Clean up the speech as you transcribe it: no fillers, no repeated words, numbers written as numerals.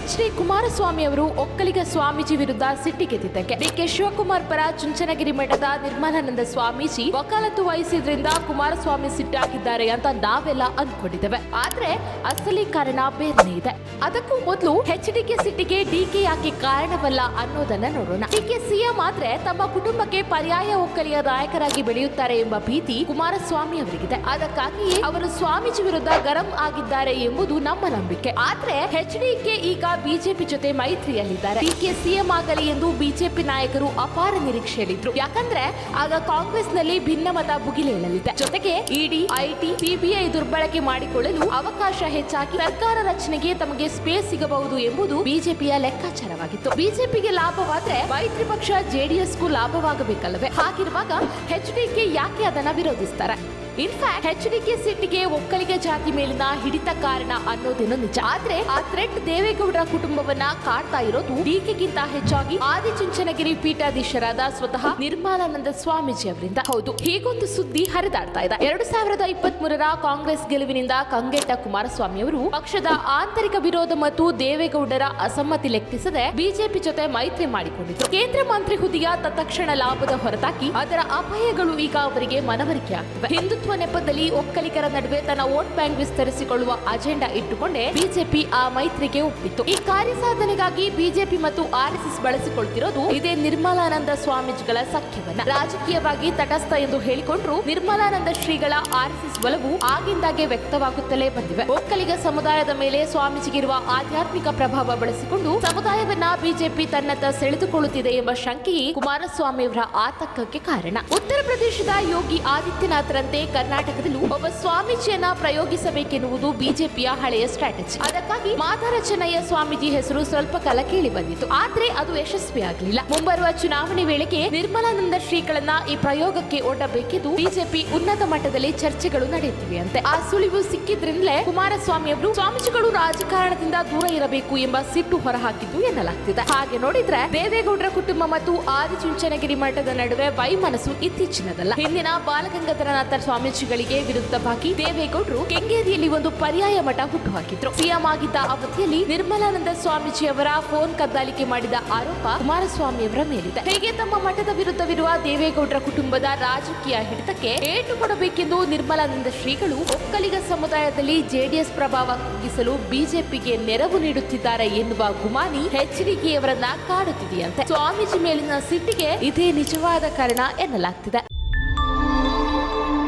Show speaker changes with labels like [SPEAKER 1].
[SPEAKER 1] H D. Kumaraswamy ಅವರು ಒಕ್ಕಲಿಗ ಸ್ವಾಮೀಜಿ ವಿರುದ್ಧ ಸಿಟ್ಟಿಗೆದ್ದಿದ್ದಕ್ಕೆ ಡಿ.ಕೆ. ಶಿವಕುಮಾರ್ ಪರ ಚುಂಚನಗಿರಿ ಮಠದ ನಿರ್ಮಲಾನಂದ ಸ್ವಾಮೀಜಿ ವಕಾಲತ್ತು ವಹಿಸಿದ್ರಿಂದ ಕುಮಾರಸ್ವಾಮಿ ಸಿಟ್ಟಾಗಿದ್ದಾರೆ ಅಂತ ನಾವೆಲ್ಲ ಅಂದ್ಕೊಂಡಿದ್ದೇವೆ. ಆದ್ರೆ ಅಸಲಿ ಕಾರಣ ಬೇರೆನೇ ಇದೆ. ಅದಕ್ಕೂ ಮೊದಲು ಎಚ್.ಡಿ.ಕೆ ಸಿಟ್ಟಿಗೆ ಡಿ.ಕೆ ಯಾಕೆ ಕಾರಣವಲ್ಲ ಅನ್ನೋದನ್ನ ನೋಡೋಣ. ಡಿ.ಕೆ ಸಿಎಂ ಆದ್ರೆ ತಮ್ಮ ಕುಟುಂಬಕ್ಕೆ ಪರ್ಯಾಯ ಒಕ್ಕಲಿಗ ನಾಯಕರಾಗಿ ಬೆಳೆಯುತ್ತಾರೆ ಎಂಬ ಭೀತಿ ಕುಮಾರಸ್ವಾಮಿ ಅವರಿಗಿದೆ. ಅದಕ್ಕಾಗಿಯೇ ಅವರು ಸ್ವಾಮೀಜಿ ವಿರುದ್ಧ ಗರಂ ಆಗಿದ್ದಾರೆ ಎಂಬುದು ನಮ್ಮ ನಂಬಿಕೆ. ಆದ್ರೆ ಎಚ್.ಡಿ.ಕೆ ಈಗ ಬಿಜೆಪಿ ಜೊತೆ ಮೈತ್ರಿಯಲ್ಲಿದ್ದಾರೆ. ಡಿ.ಕೆ ಸಿಎಂ ಆಗಲಿ ಎಂದು ಬಿಜೆಪಿ ನಾಯಕರು ಅಪಾರ ನಿರೀಕ್ಷೆಯಲ್ಲಿದ್ರು. ಯಾಕಂದ್ರೆ ಆಗ ಕಾಂಗ್ರೆಸ್ನಲ್ಲಿ ಭಿನ್ನಮತ ಭುಗಿಲೇಳಲಿದೆ. ಜೊತೆಗೆ ಇಡಿ, ಐಟಿ, ಸಿಬಿಐ ದುರ್ಬಳಕೆ ಮಾಡಿಕೊಳ್ಳಲು ಅವಕಾಶ ಹೆಚ್ಚಾಗಿ ಸರ್ಕಾರ ರಚನೆಗೆ ತಮಗೆ ಸ್ಪೇಸ್ ಸಿಗಬಹುದು ಎಂಬುದು ಬಿಜೆಪಿಯ ಲೆಕ್ಕಾಚಾರವಾಗಿತ್ತು. ಬಿಜೆಪಿಗೆ ಲಾಭವಾದ್ರೆ ಮೈತ್ರಿ ಪಕ್ಷ ಜೆಡಿಎಸ್ಗೂ ಲಾಭವಾಗಬೇಕಲ್ಲವೇ? ಹಾಗಿರುವಾಗ ಎಚ್.ಡಿ.ಕೆ ಯಾಕೆ ಅದನ್ನ ವಿರೋಧಿಸ್ತಾರೆ? ಇನ್ಫ್ಯಾಕ್ಟ್ ಎಚ್.ಡಿ.ಕೆ ಸಿಟ್ಟಿಗೆ ಒಕ್ಕಲಿಗ ಜಾತಿ ಮೇಲಿನ ಹಿಡಿತ ಕಾರಣ ಅನ್ನೋದೇನೋ ನಿಜ. ಆದ್ರೆ ಆ ಥ್ರೆಟ್ ದೇವೇಗೌಡರ ಕುಟುಂಬವನ್ನ ಕಾಡ್ತಾ ಇರೋದು ಡಿಕೆಗಿಂತ ಹೆಚ್ಚಾಗಿ ಆದಿಚುಂಚನಗಿರಿ ಪೀಠಾಧೀಶರಾದ ಸ್ವತಃ ನಿರ್ಮಲಾನಂದ ಸ್ವಾಮೀಜಿ ಅವರಿಂದ. ಹೌದು, ಹೀಗೊಂದು ಸುದ್ದಿ ಹರಿದಾಡ್ತಾ ಇದೆ. 2023ರ ಕಾಂಗ್ರೆಸ್ ಗೆಲುವಿನಿಂದ ಕಂಗೆಟ್ಟ ಕುಮಾರಸ್ವಾಮಿ ಅವರು ಪಕ್ಷದ ಆಂತರಿಕ ವಿರೋಧ ಮತ್ತು ದೇವೇಗೌಡರ ಅಸಮ್ಮತಿ ಲೆಕ್ಕಿಸದೆ ಬಿಜೆಪಿ ಜೊತೆ ಮೈತ್ರಿ ಮಾಡಿಕೊಂಡಿದ್ರು. ಕೇಂದ್ರ ಮಂತ್ರಿ ಹುದ್ದೆಯ ತತ್ಕ್ಷಣ ಲಾಭದ ಹೊರತಾಗಿ ಅದರ ಅಪಾಯಗಳು ಈಗ ಅವರಿಗೆ ಮನವರಿಕೆ ಆಗ್ತವೆ. ಹಿಂದುತ್ವ ನೆಪದಲ್ಲಿ ಒಕ್ಕಲಿಗರ ನಡುವೆ ತನ್ನ ವೋಟ್ ಬ್ಯಾಂಕ್ ವಿಸ್ತರಿಸಿಕೊಳ್ಳುವ ಅಜೆಂಡಾ ಇಟ್ಟುಕೊಂಡೇ ಬಿಜೆಪಿ ಆ ಮೈತ್ರಿಗೆ ಒಪ್ಪಿತ್ತು. ಈ ಕಾರ್ಯಸಾಧನೆಗಾಗಿ ಬಿಜೆಪಿ ಮತ್ತು ಆರ್ಎಸ್ಎಸ್ ಬಳಸಿಕೊಳ್ತಿರೋದು ಇದೇ ನಿರ್ಮಲಾನಂದ ಸ್ವಾಮೀಜಿಗಳ ಸಖ್ಯವನ್ನ. ರಾಜಕೀಯವಾಗಿ ತಟಸ್ಥ ಎಂದು ಹೇಳಿಕೊಂಡ್ರು ನಿರ್ಮಲಾನಂದ ಶ್ರೀಗಳ ಆರ್ಎಸ್ಎಸ್ ಒಲವು ಆಗಿಂದಾಗೆ ವ್ಯಕ್ತವಾಗುತ್ತಲೇ ಬಂದಿವೆ. ಒಕ್ಕಲಿಗ ಸಮುದಾಯದ ಮೇಲೆ ಸ್ವಾಮೀಜಿಗಿರುವ ಆಧ್ಯಾತ್ಮಿಕ ಪ್ರಭಾವ ಬಳಸಿಕೊಂಡು ಸಮುದಾಯವನ್ನ ಬಿಜೆಪಿ ತನ್ನತ್ತ ಸೆಳೆದುಕೊಳ್ಳುತ್ತಿದೆ ಎಂಬ ಶಂಕೆಯೇ ಕುಮಾರಸ್ವಾಮಿ ಅವರ ಆತಂಕಕ್ಕೆ ಕಾರಣ. ಉತ್ತರ ಪ್ರದೇಶದ ಯೋಗಿ ಆದಿತ್ಯನಾಥರಂತೆ ಕರ್ನಾಟಕದಲ್ಲೂ ಒಬ್ಬ ಸ್ವಾಮೀಜಿಯನ್ನ ಪ್ರಯೋಗಿಸಬೇಕೆನ್ನುವುದು ಬಿಜೆಪಿಯ ಹಳೆಯ ಸ್ಟ್ರಾಟಜಿ. ಅದಕ್ಕಾಗಿ ಮಾದಾರ ಚೆನ್ನಯ್ಯ ಸ್ವಾಮೀಜಿ ಹೆಸರು ಸ್ವಲ್ಪ ಕಾಲ ಕೇಳಿ ಬಂದಿತ್ತು. ಆದ್ರೆ ಅದು ಯಶಸ್ವಿಯಾಗಲಿಲ್ಲ. ಮುಂಬರುವ ಚುನಾವಣೆ ವೇಳೆಗೆ ನಿರ್ಮಲಾನಂದ ಶ್ರೀಗಳನ್ನ ಈ ಪ್ರಯೋಗಕ್ಕೆ ಒಡ್ಡಬೇಕೆಂದು ಬಿಜೆಪಿ ಉನ್ನತ ಮಟ್ಟದಲ್ಲಿ ಚರ್ಚೆಗಳು ನಡೆಯುತ್ತಿವೆಯಂತೆ. ಆ ಸುಳಿವು ಸಿಕ್ಕಿದ್ರಿಂದಲೇ ಕುಮಾರಸ್ವಾಮಿ ಅವರು ಸ್ವಾಮೀಜಿಗಳು ರಾಜಕಾರಣದಿಂದ ದೂರ ಇರಬೇಕು ಎಂಬ ಸಿಟ್ಟು ಹೊರಹಾಕಿದ್ದು ಎನ್ನಲಾಗ್ತಿದೆ. ಹಾಗೆ ನೋಡಿದ್ರೆ ದೇವೇಗೌಡರ ಕುಟುಂಬ ಮತ್ತು ಆದಿಚುಂಚನಗಿರಿ ಮಠದ ನಡುವೆ ವೈಮನಸ್ಸು ಇತ್ತೀಚಿನದಲ್ಲ. ಹಿಂದಿನ ಬಾಲಗಂಗಾಧರನಾಥ ಸ್ವಾಮೀಜಿಗಳಿಗೆ ವಿರುದ್ಧವಾಗಿ ದೇವೇಗೌಡರು ಕೆಂಗೇರಿಯಲ್ಲಿ ಒಂದು ಪರ್ಯಾಯ ಮಠ ಹುಟ್ಟುಹಾಕಿದ್ರು. ಸಿಎಂ ಆಗಿದ್ದ ಅವಧಿಯಲ್ಲಿ ನಿರ್ಮಲಾನಂದ ಸ್ವಾಮೀಜಿ ಅವರ ಫೋನ್ ಕದ್ದಾಲಿಕೆ ಮಾಡಿದ ಆರೋಪ ಕುಮಾರಸ್ವಾಮಿ ಅವರ ಮೇಲಿದೆ. ಹೀಗೆ ತಮ್ಮ ಮಠದ ವಿರುದ್ಧವಿರುವ ದೇವೇಗೌಡರ ಕುಟುಂಬದ ರಾಜಕೀಯ ಹಿಡಿತಕ್ಕೆ ಏಟು ಕೊಡಬೇಕೆಂದು ನಿರ್ಮಲಾನಂದ ಶ್ರೀಗಳು ಒಕ್ಕಲಿಗ ಸಮುದಾಯದಲ್ಲಿ ಜೆಡಿಎಸ್ ಪ್ರಭಾವ ಕುಗ್ಗಿಸಲು ಬಿಜೆಪಿಗೆ ನೆರವು ನೀಡುತ್ತಿದ್ದಾರೆ ಎನ್ನುವ ಗುಮಾನಿ ಎಚ್.ಡಿ.ಕೆ ಅವರನ್ನ ಕಾಡುತ್ತಿದೆಯಂತೆ. ಸ್ವಾಮೀಜಿ ಮೇಲಿನ ಸಿಟ್ಟಿಗೆ ಇದೇ ನಿಜವಾದ ಕಾರಣ ಎನ್ನಲಾಗ್ತಿದೆ.